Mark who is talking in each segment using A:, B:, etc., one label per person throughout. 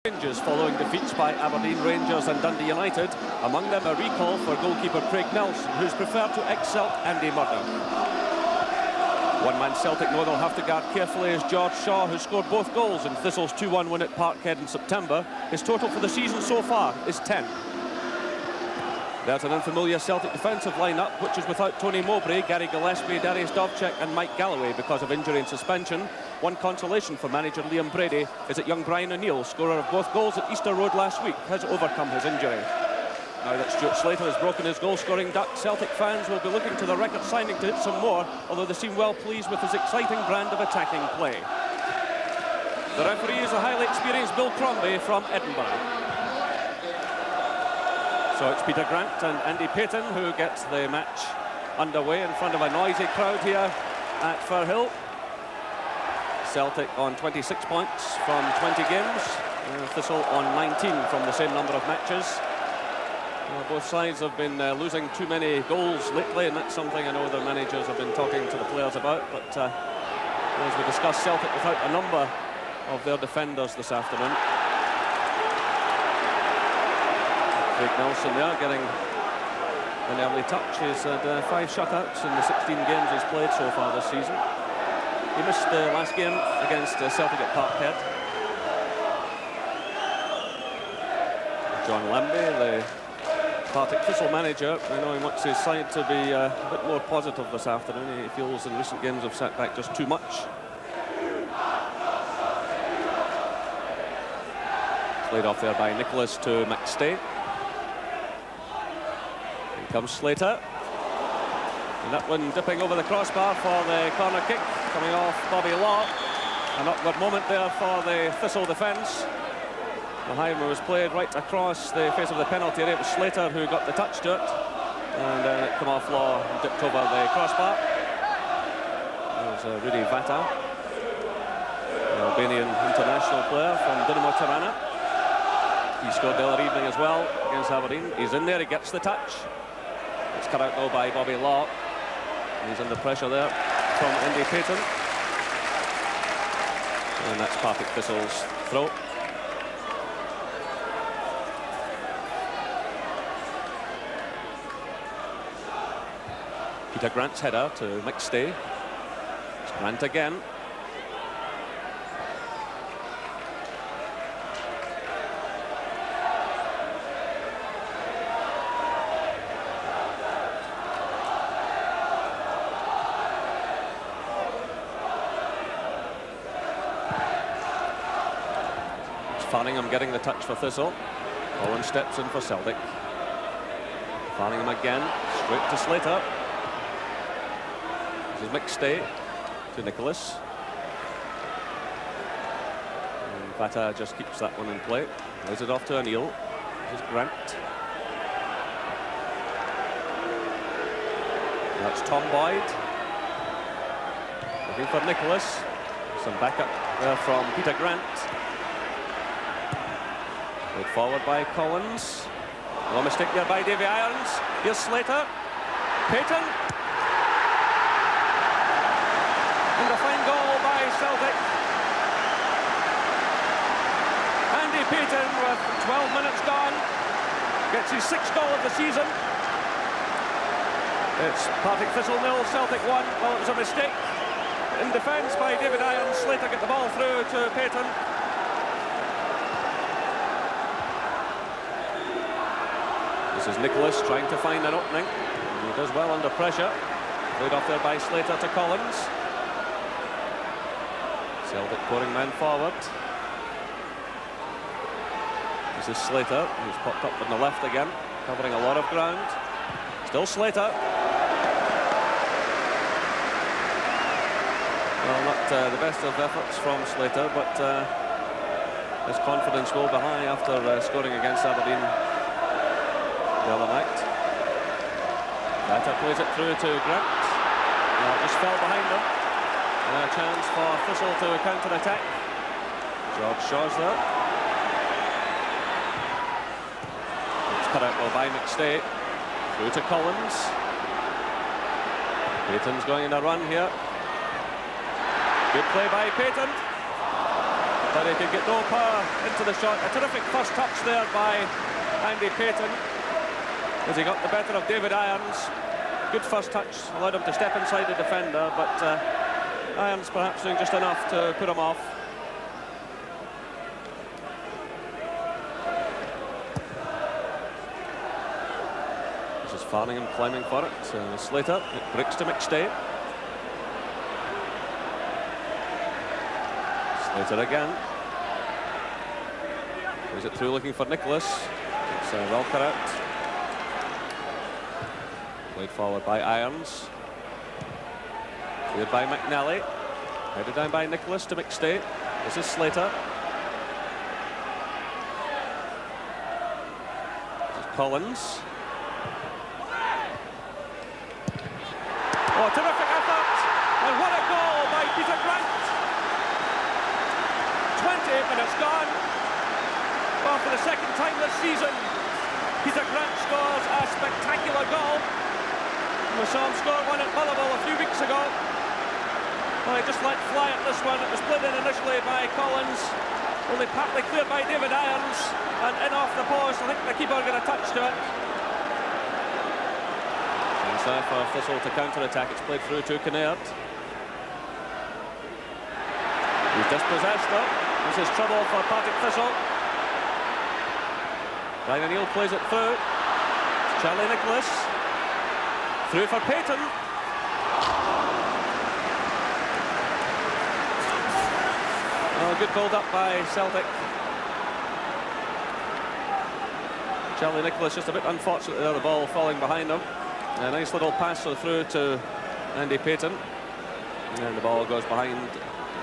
A: Changes following defeats by Aberdeen, Rangers and Dundee United. Among them a recall for goalkeeper Craig Nelson, who's preferred to ex-Celt Andy Murdoch. One-man Celtic know they'll have to guard carefully is George Shaw, who scored both goals in Thistle's 2-1 win at Partick in September. His total for the season so far is 10. There's an unfamiliar Celtic defensive line-up, which is without Tony Mowbray, Gary Gillespie, Darius Dovcik and Mike Galloway because of injury and suspension. One consolation for manager Liam Brady is that young Brian O'Neill, scorer of both goals at Easter Road last week, has overcome his injury. Now that Stuart Slater has broken his goal-scoring duck, Celtic fans will be looking to the record signing to hit some more, although they seem well pleased with his exciting brand of attacking play. The referee is a highly experienced Bill Crombie from Edinburgh. So it's Peter Grant and Andy Payton who gets the match underway in front of a noisy crowd here at Firhill. Celtic on 26 points from 20 games, Thistle on 19 from the same number of matches. Both sides have been losing too many goals lately, and that's something I know the managers have been talking to the players about. But as we discussed, Celtic without a number of their defenders this afternoon. Craig Nelson there getting an early touch. He's had 5 shutouts in the 16 games he's played so far this season. He missed the last game against Celtic at Partick. John Lambie, the Partick Thistle manager, I know he wants his side to be a bit more positive this afternoon. He feels in recent games have sat back just too much. Played off there by Nicholas to McStay. In comes Slater. And that one dipping over the crossbar for the corner kick, coming off Bobby Law. An awkward moment there for the Thistle defence. The Heimer was played right across the face of the penalty area. It was Slater who got the touch to it. And then it came off Law and dipped over the crossbar. It was Rudy Vata, the Albanian international player from Dinamo Tirana. He scored the other evening as well against Aberdeen. He's in there, he gets the touch. It's cut out though by Bobby Law. He's under pressure there from Andy Payton. And that's Partick Thistle's throw. Peter Grant's header to McStay. It's Grant again. Farningham getting the touch for Thistle. Owen steps in for Celtic. Farningham again, straight to Slater. This is McStay to Nicholas. And Vata just keeps that one in play. Lays it off to O'Neill. This is Grant. That's Tom Boyd. Looking for Nicholas. Some backup there from Peter Grant. Played forward by Collins. No mistake there by Davy Irons. Here's Slater. Payton. And a fine goal by Celtic. Andy Payton with 12 minutes gone. Gets his 6th goal of the season. It's Partick Thistle 0, Celtic 1. Well, it was a mistake in defence by David Irons. Slater get the ball through to Payton. This is Nicholas trying to find an opening. He does well under pressure. Played off there by Slater to Collins. Celtic pouring men forward. This is Slater, who's popped up on the left again, covering a lot of ground. Still Slater. Well, not the best of efforts from Slater, but his confidence will be high after scoring against Aberdeen the other night. Vata plays it through to Grant. Just fell behind him. And a chance for Thistle to counter-attack. George Shaw's there. It's cut out well by McStay. Through to Collins. Payton's going in a run here. Good play by Payton. But he could get no power into the shot. A terrific first touch there by Andy Payton as he got the better of David Irons. Good first touch, allowed him to step inside the defender, but Irons perhaps doing just enough to put him off. This is Farningham climbing for it. Slater, it breaks to McStay. Slater again. Plays it through looking for Nicholas. It's well cut out. Played forward by Irons. Cleared by McNally. Headed down by Nicholas to McStay. This is Slater. This is Collins. Oh, terrific effort! And what a goal by Peter Grant! 28 minutes gone. Well, for the second time this season, Peter Grant scores a spectacular goal. We saw him score one at Motherwell a few weeks ago. Well, he just let fly at this one. It was played in initially by Collins, only partly cleared by David Irons, and in off the post. I think the keeper got a touch to it. And so for Thistle to counter-attack, it's played through to Kinnaird. He's dispossessed though. This is trouble for Partick Thistle. Ryan O'Neill plays it through. It's Charlie Nicholas. Through for Payton. Oh, good build up by Celtic. Charlie Nicholas just a bit unfortunate there, the ball falling behind him. A nice little pass through to Andy Payton. And the ball goes behind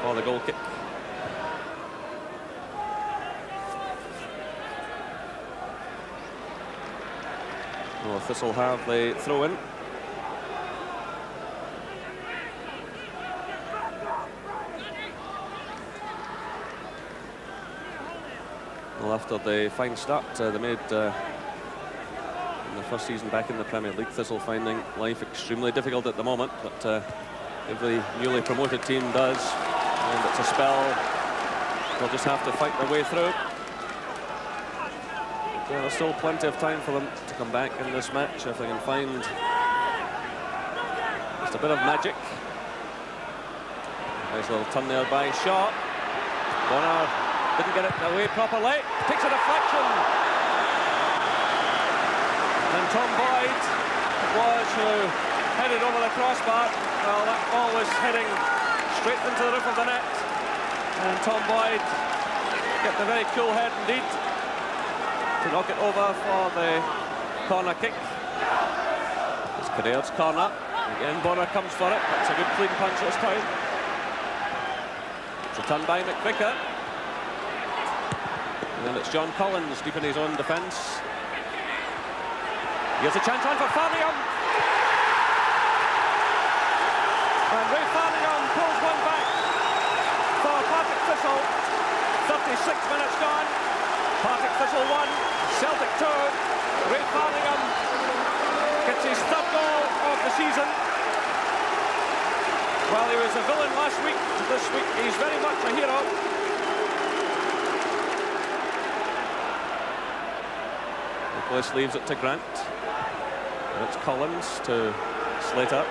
A: for the goal kick. Well, Thistle have the throw in. Well, after the fine start they made in the first season back in the Premier League, Thistle finding life extremely difficult at the moment, but every newly promoted team does, and it's a spell they'll just have to fight their way through. But, there's still plenty of time for them to come back in this match if they can find just a bit of magic. Nice little turn there by Shaw. Bonner didn't get it away properly. Takes a deflection. And Tom Boyd was who headed over the crossbar. Well, that ball was heading straight into the roof of the net. And Tom Boyd kept a very cool head indeed to knock it over for the corner kick. It's Kinnaird's corner. Again, Bonner comes for it. That's a good clean punch this time. It's a turn by McVicker. And then it's John Collins deep in his own defence. Here's a chance on for Farningham. And Ray Farningham pulls one back for Partick Thistle. 36 minutes gone. Partick Thistle 1, Celtic 2. Ray Farningham gets his third goal of the season. While he was a villain last week, this week he's very much a hero. Nicholas leaves it to Grant. And it's Collins to Slater.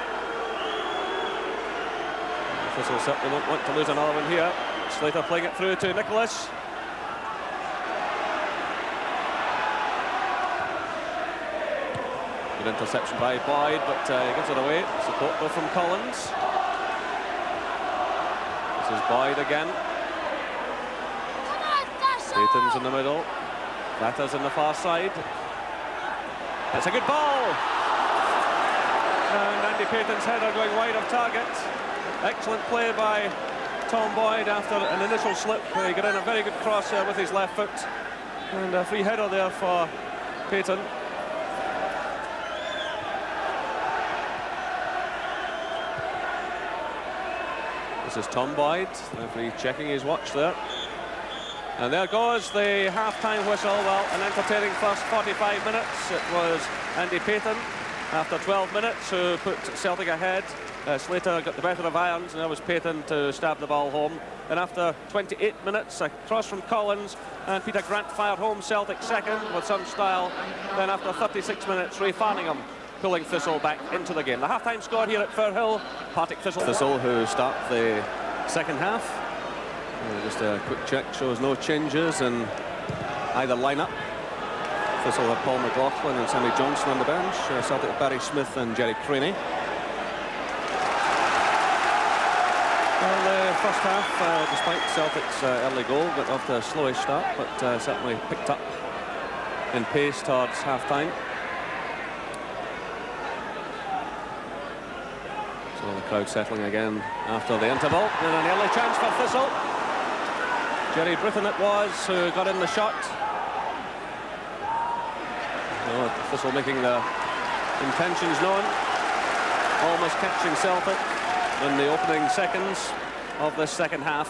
A: Thistle certainly won't want to lose another one here. Slater playing it through to Nicholas. Good interception by Boyd, but he gives it away. Support though from Collins. This is Boyd again. Payton's in the middle. Batters in the far side. It's a good ball. And Andy Payton's header going wide of target. Excellent play by Tom Boyd after an initial slip. He got in a very good cross there with his left foot. And a free header there for Payton. This is Tom Boyd, the referee checking his watch there. And there goes the half-time whistle. Well, an entertaining first 45 minutes. It was Andy Payton, after 12 minutes, who put Celtic ahead. Slater got the better of Irons, and there was Payton to stab the ball home. And after 28 minutes, a cross from Collins, and Peter Grant fired home Celtic second with some style. Then after 36 minutes, Ray Farningham pulling Thistle back into the game. The half-time score here at Firhill, Partick Thistle. Thistle, who start the second half. Just a quick check, shows no changes in either lineup. Thistle have Paul McLaughlin and Sammy Johnson on the bench. Celtic have Barry Smith and Jerry Craney. Well, the first half, despite Celtic's early goal, got off to a slowish start, but certainly picked up in pace towards half-time. So the crowd settling again after the interval. And an early chance for Thistle. Jerry Britton it was who got in the shot. So Thistle making their intentions known. Almost catching Celtic in the opening seconds of this second half.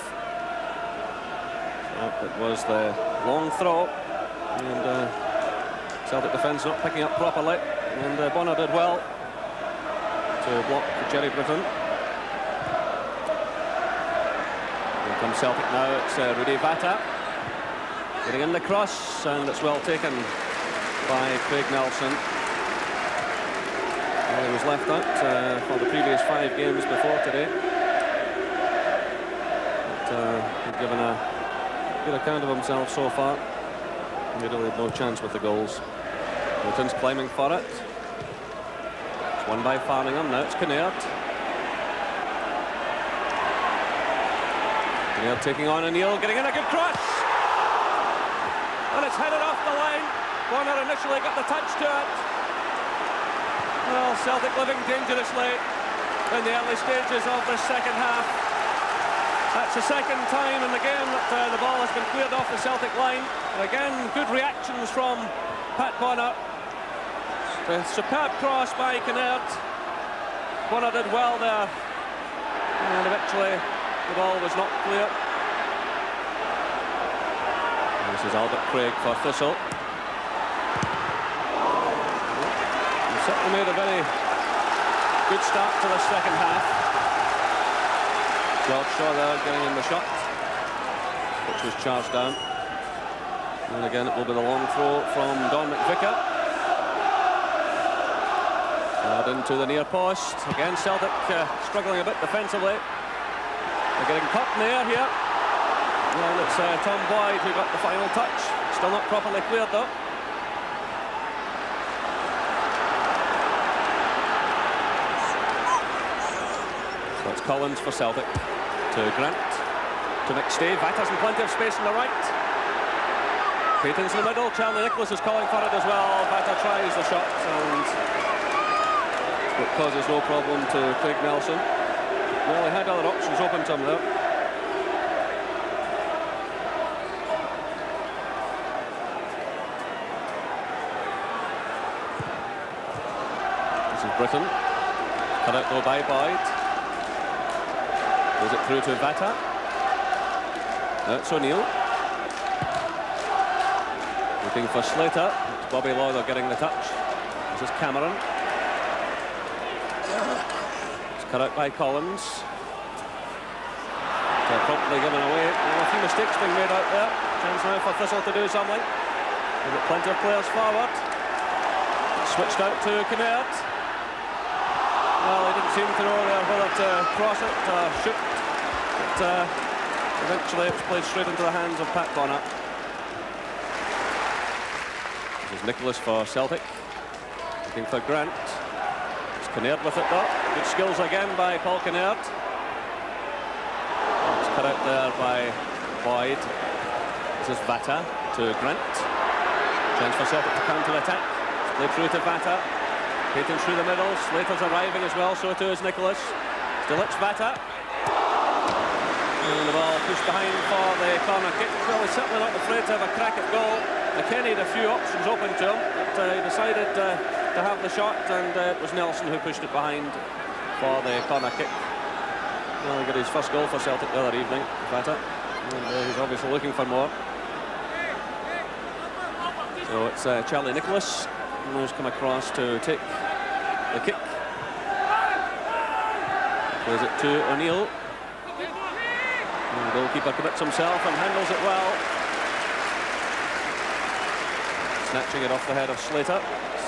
A: It was the long throw, and Celtic defence not picking up properly, and Bonner did well to block Jerry Britton. Here comes Celtic now. It's Rudy Vata getting in the cross, and it's well taken by Craig Nelson. Well, he was left out for the previous 5 games before today. But he'd given a good account of himself so far. He really had no chance with the goals. Britton's climbing for it. It's won by Farningham. Now it's Kinnaird. Kinnaird taking on O'Neill, getting in a good cross. And it's headed off the line. Bonner initially got the touch to it. Well, Celtic living dangerously in the early stages of this second half. That's the second time in the game that the ball has been cleared off the Celtic line. And again, good reactions from Pat Bonner. The superb cross by Kinnaird. Bonner did well there. And eventually the ball was not clear. And this is Albert Craig for Thistle. Certainly made a very good start to the second half. George Shaw there getting in the shot, which was charged down. And again it will be the long throw from Don McVicker. Out into the near post. Again Celtic struggling a bit defensively. They're getting caught in the air here. And it's Tom Boyd who got the final touch. Still not properly cleared though. It's Collins for Celtic, to Grant, to McStay. Vata's in plenty of space on the right. Payton's in the middle. Charlie Nicholas is calling for it as well. Vata tries the shot, and it causes no problem to Craig Nelson. Well, he had other options open to him there. This is Britton. Cut out though by Boyd. Goes it through to Vata. Now it's O'Neill. Looking for Slater. It's Bobby Lawler getting the touch. This is Cameron. It's cut out by Collins. Promptly given away. A few mistakes being made out there. Chance now for Thistle to do something. We've got plenty of players forward. Switched out to Kinnaird. Well, he didn't seem to know there whether to cross it or shoot. But eventually it was played straight into the hands of Pat Bonner. This is Nicholas for Celtic. Looking for Grant. It's Kinnaird with it though. Good skills again by Paul Kinnaird. It's cut out there by Boyd. This is Vata to Grant. Chance for Celtic to counter-attack. It's played through to Vata. Payton through the middle. Slater's arriving as well, so too is Nicholas. Still it's Vata. And the ball pushed behind for the corner kick. Well, he's certainly not afraid to have a crack at goal. McKennie had a few options open to him, but he decided to have the shot, and it was Nelson who pushed it behind for the corner kick. Well, he got his first goal for Celtic the other evening, Vata, and he's obviously looking for more. So it's Charlie Nicholas who's come across to take the kick. Plays it to O'Neill. And the goalkeeper commits himself and handles it well. Snatching it off the head of Slater.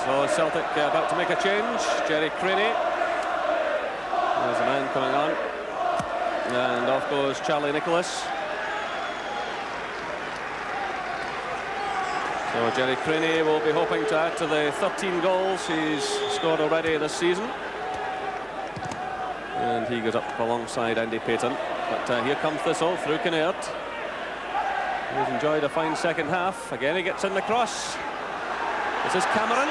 A: So Celtic about to make a change. Jerry Craney. There's a man coming on. And off goes Charlie Nicholas. So Jerry Craney will be hoping to add to the 13 goals he's scored already this season. And he goes up alongside Andy Payton. But here comes Thistle through Kinnaird. He's enjoyed a fine second half. Again he gets in the cross. This is Cameron.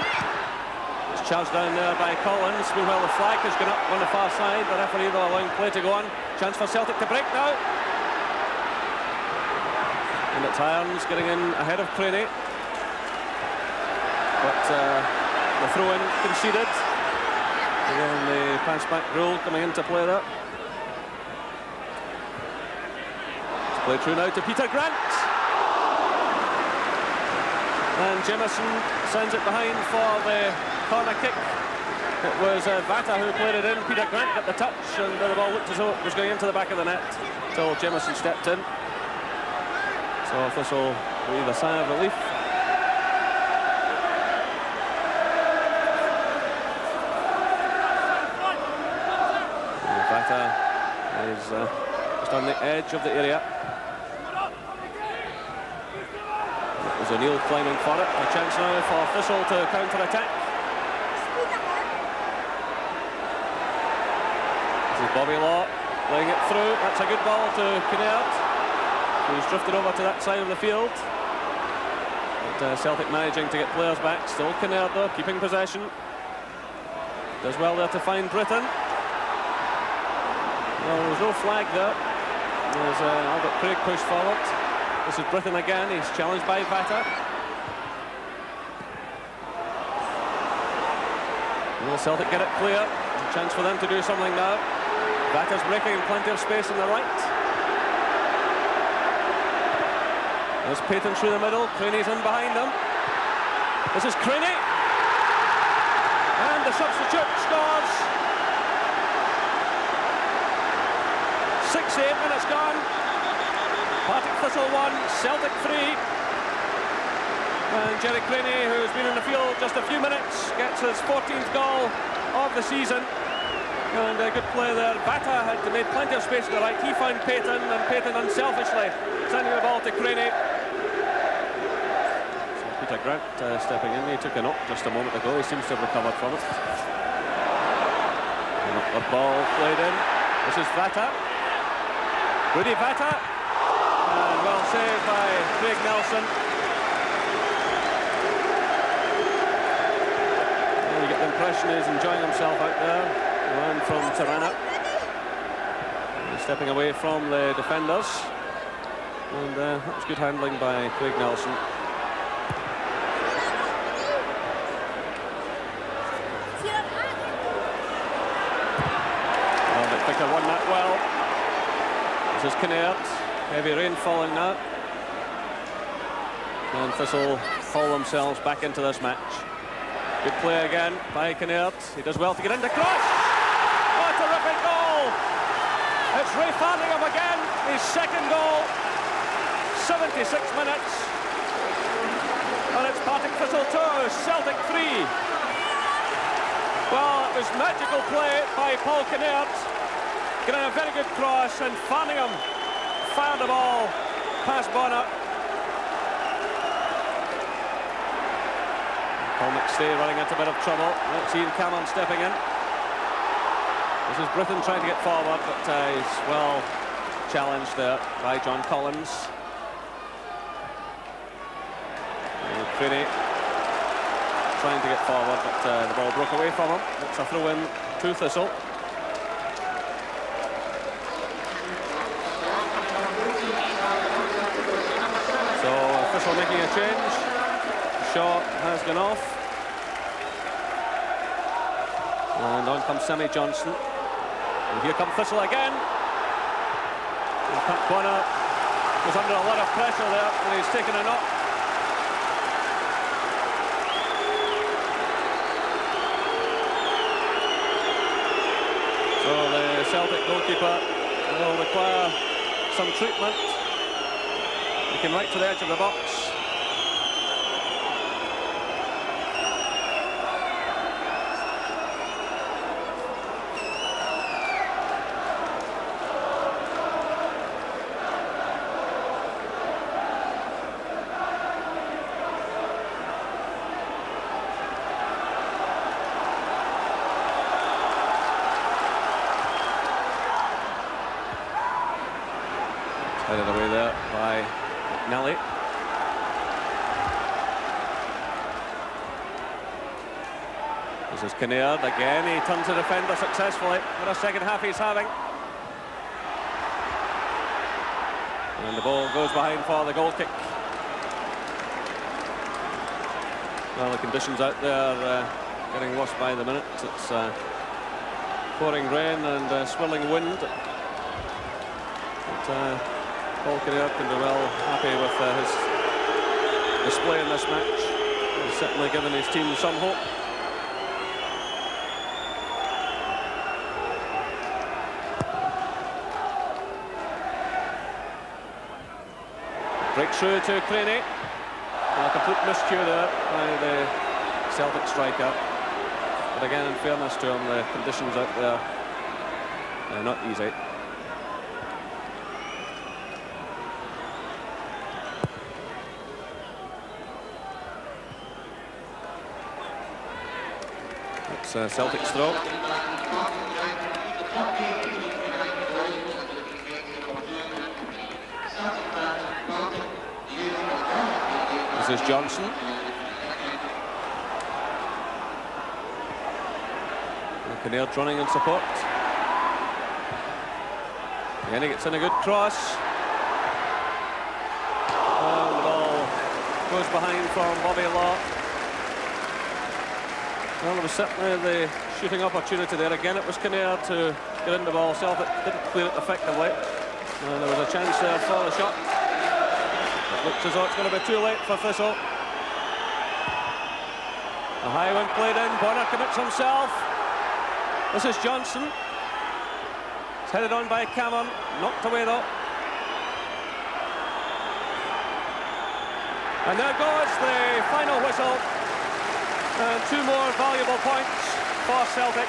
A: It's charged down there by Collins. Meanwhile the flag has gone up on the far side. The referee though allowing play to go on. Chance for Celtic to break now. And it's Irons getting in ahead of Craney. But the throw-in conceded. Again the pass-back rule coming into play there. It's played through now to Peter Grant. And Jemison sends it behind for the corner kick. It was Vata who played it in. Peter Grant got the touch and the ball looked as though it was going into the back of the net until Jemison stepped in. So Thistle breathed a sigh of relief. Vata is just on the edge of the area. It was O'Neill climbing for it. A chance now for Thistle to counter-attack. This is Bobby Law playing it through. That's a good ball to Kinnaird, who's drifted over to that side of the field. But Celtic managing to get players back. Still Kinnaird though, keeping possession. Does well there to find Britton. Well, there was no flag there. There's Albert Craig pushed forward. This is Britton again. He's challenged by Vata. Will Celtic get it clear? A chance for them to do something now. Vata's breaking in plenty of space on the right. There's Payton through the middle. Craney's in behind them. This is Craney. And the substitute scores. 6-8 minutes gone. Partick Thistle 1, Celtic 3. And Jerry Craney, who's been in the field just a few minutes, gets his 14th goal of the season. And a good play there. Vata had made plenty of space to the right. He found Payton, and Payton unselfishly sending the ball to Craney. So Peter Grant stepping in. He took a knock just a moment ago. He seems to have recovered from it. And the ball played in. This is Vata. Rudy Vata. And well saved by Craig Nelson. And you get the impression he's enjoying himself out there. One from Tirana. Stepping away from the defenders. And that was good handling by Craig Nelson. Well, but Vicar won that well. This is Kinnaird. Heavy rain falling now. And Thistle haul themselves back into this match. Good play again by Kinnaird. He does well to get into cross. Oh, a terrific goal! It's Ray Farningham again. His second goal. 76 minutes. And it's Partick Thistle 2, Celtic 3. Well, it was magical play by Paul Kinnaird. Getting a very good cross, and Farningham fired the ball past Bonner. Paul McStay running into a bit of trouble. Let's Ian Cameron stepping in. This is Britton trying to get forward, but he's well challenged there by John Collins. Craney trying to get forward, but the ball broke away from him. It's a throw in to Thistle. So Thistle making a change. Shaw has gone off. And on comes Sammy Johnson. And here comes Thistle again. And Pat Bonner was under a lot of pressure there, and he's taken a knock. So the Celtic Goalkeeper will require some treatment. He came right to the edge of the box. Headed away there by McNally. This is Kinnaird again. He turns the defender successfully. What a second half he's having. And the ball goes behind for the goal kick. Well, the conditions out there getting worse by the minute. It's pouring rain and swirling wind. But, Paul Kinnaird can be well happy with his display in this match. He's certainly given his team some hope. Breakthrough to Craney. A complete miscue there by the Celtic striker. But again, in fairness to him, the conditions out there are not easy. Celtic's throw. This is Johnson. Kinnaird running in support. Again, he gets in a good cross. And the ball goes behind from Bobby Law. Well, there was certainly the shooting opportunity there. Again, it was Kinnaird to get in the ball. Celtic didn't clear it effectively. And there was a chance there for the shot. It looks as though it's going to be too late for Thistle. A high one played in. Bonner commits himself. This is Johnson. It's headed on by Cameron. Knocked away though. And there goes the final whistle. And two more valuable points for Celtic.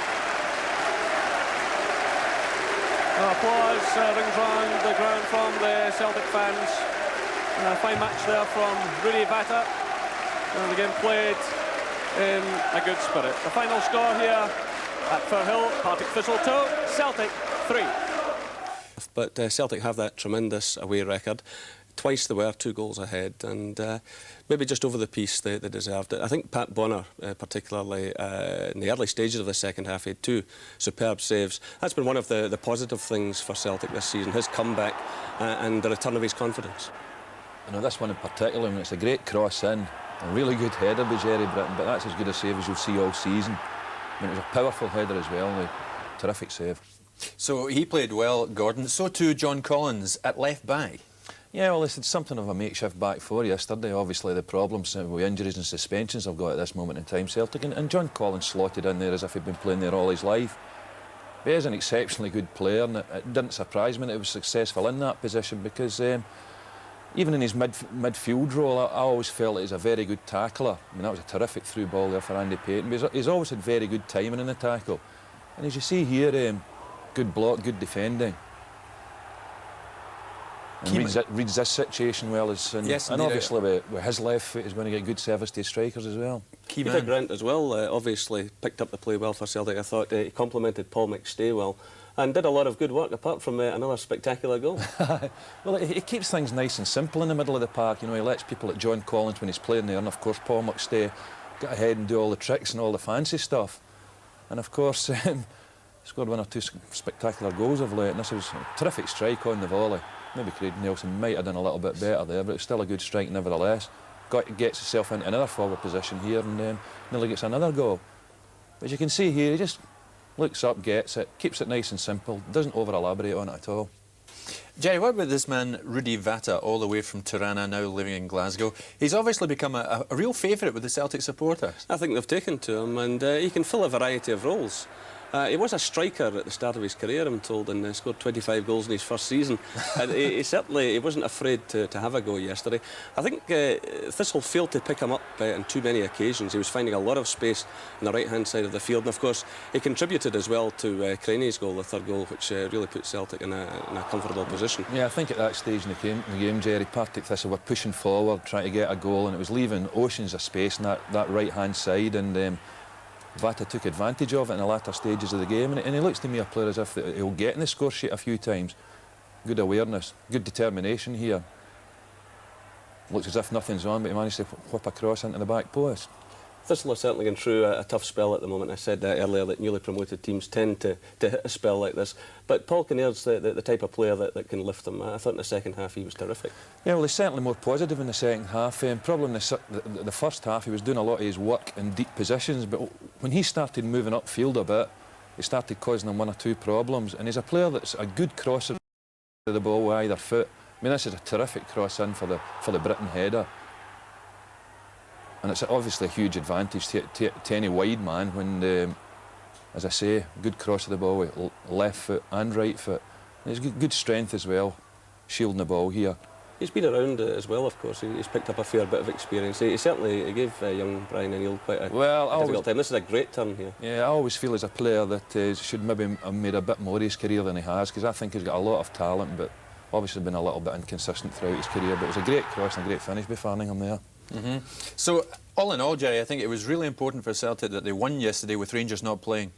A: Applause rings round the ground from the Celtic fans. And a fine match there from Rudy Vata. And the game played in a good spirit. The final score here at Firhill, Partick Thistle 2, Celtic 3.
B: But Celtic have that tremendous away record. Twice they were 2 goals ahead, and maybe just over the piece they deserved it. I think Pat Bonner, particularly in the early stages of the second half, he had 2 superb saves. That's been one of the positive things for Celtic this season, his comeback and the return of his confidence.
C: You know, this one in particular, I mean, it's a great cross in, a really good header by Jerry Britton, but that's as good a save as you'll see all season. I mean, it was a powerful header as well, and a terrific save.
D: So he played well, Gordon. So too John Collins at left back.
C: Yeah, well, it's something of a makeshift back four yesterday. Obviously, the problems with injuries and suspensions I've got at this moment in time, Celtic, and John Collins slotted in there as if he'd been playing there all his life. But he is an exceptionally good player, and it didn't surprise me that he was successful in that position, because even in his midfield role, I always felt he's a very good tackler. I mean, that was a terrific through ball there for Andy Payton. But he's always had very good timing in the tackle. And as you see here, good block, good defending. And reads this situation well,
B: yes,
C: and obviously with his left foot, he's going to get good service to his strikers as well.
B: Peter Grant as well, obviously picked up the play well for Celtic. I thought he complimented Paul McStay well and did a lot of good work apart from another spectacular goal.
C: Well, he keeps things nice and simple in the middle of the park. You know, he lets people like John Collins when he's playing there, and of course Paul McStay get ahead and do all the tricks and all the fancy stuff. And of course, scored 1 or 2 spectacular goals of late, and this was a terrific strike on the volley. Maybe Craig Nelson might have done a little bit better there, but it's still a good strike nevertheless. Gets himself into another forward position here, and nearly gets another goal. But as you can see here, he just looks up, gets it, keeps it nice and simple, doesn't over-elaborate on it at all.
D: Jerry, what about this man, Rudy Vata, all the way from Tirana, now living in Glasgow? He's obviously become a real favourite with the Celtic supporters.
B: I think they've taken to him, and he can fill a variety of roles. He was a striker at the start of his career, I'm told, and scored 25 goals in his first season. And he certainly wasn't afraid to have a go yesterday. I think Thistle failed to pick him up on too many occasions. He was finding a lot of space on the right-hand side of the field. And, of course, he contributed as well to Crenny's goal, the third goal, which really put Celtic in a comfortable position.
C: Yeah, I think at that stage in the game, Jerry, Partick Thistle were pushing forward, trying to get a goal, and it was leaving oceans of space on that right-hand side. And Vata took advantage of it in the latter stages of the game, and he looks to me a player as if he'll get in the score sheet a few times. Good awareness, good determination here. Looks as if nothing's on, but he managed to whip a cross into the back post.
B: Thistle are certainly going through a tough spell at the moment. I said earlier that newly promoted teams tend to hit a spell like this. But Paul Kinnair's the type of player that can lift them. I thought in the second half he was terrific. Yeah,
C: well, he's certainly more positive in the second half. Probably in the first half he was doing a lot of his work in deep positions, but when he started moving upfield a bit, he started causing them one or two problems. And he's a player that's a good crosser of the ball with either foot. I mean, this is a terrific cross in for the Britain header. And it's obviously a huge advantage to any wide man when, as I say, good cross of the ball with left foot and right foot. And he's good strength as well, shielding the ball here.
B: He's been around as well, of course. He's picked up a fair bit of experience. He certainly gave young Brian O'Neill quite a difficult time. This is a great turn here.
C: Yeah, I always feel as a player that should maybe have made a bit more of his career than he has, because I think he's got a lot of talent, but obviously been a little bit inconsistent throughout his career. But it was a great cross and a great finish by Farningham there.
D: So, all in all, Jerry, I think it was really important for Celtic that they won yesterday with Rangers not playing.